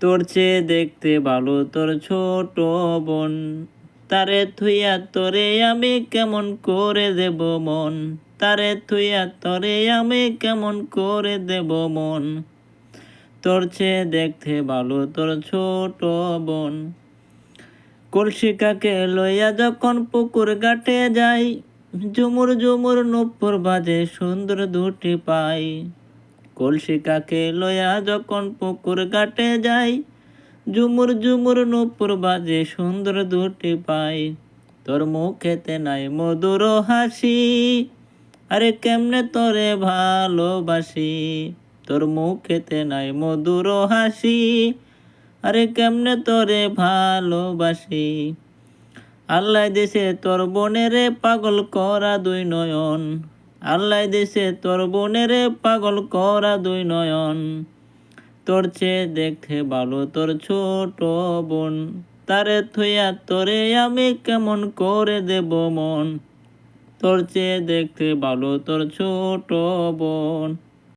তোর চেয়ে দেখতে ভালো তোর ছোট বোন, তারে থুইয়া তোরে আমি কেমন করে দেব মন, তারে থুইয়া তোরে আমি কেমন করে দেব মন। তোর চেয়ে দেখতে ভালো তোর ছোট বোন। কলসি কাকে লইয়া যখন পুকুর ঘাটে যাই, ঝুমুর ঝুমুর নূপুর বাজে সুন্দর দুটি পাই। কলসি কাকে লইয়া যখন পুকুর ঘাটে যাই, ঝুমুর ঝুমুর নূপুর বাজে সুন্দর দুটি পাই। তোর মুখেতে নাই মধুর হাসি, আরে কেমনে তোরে ভালোবাসি। তোর মুখেতে নাই মধুর হাসি, আরে কেমনে তোরে ভালোবাসি। আল্লাহ দেশে তোর বোনেরে পাগল করা দুই নয়ন, আল্লাহ দেশে তোর বোনেরে পাগল করা দুই নয়ন। তোর চেয়ে দেখতে ভালো তোর ছোট বোন, তারে থুইয়া তোরে আমি কেমন করে দেব মন। তোর চেয়ে দেখতে ভালো তোর ছোট বোন।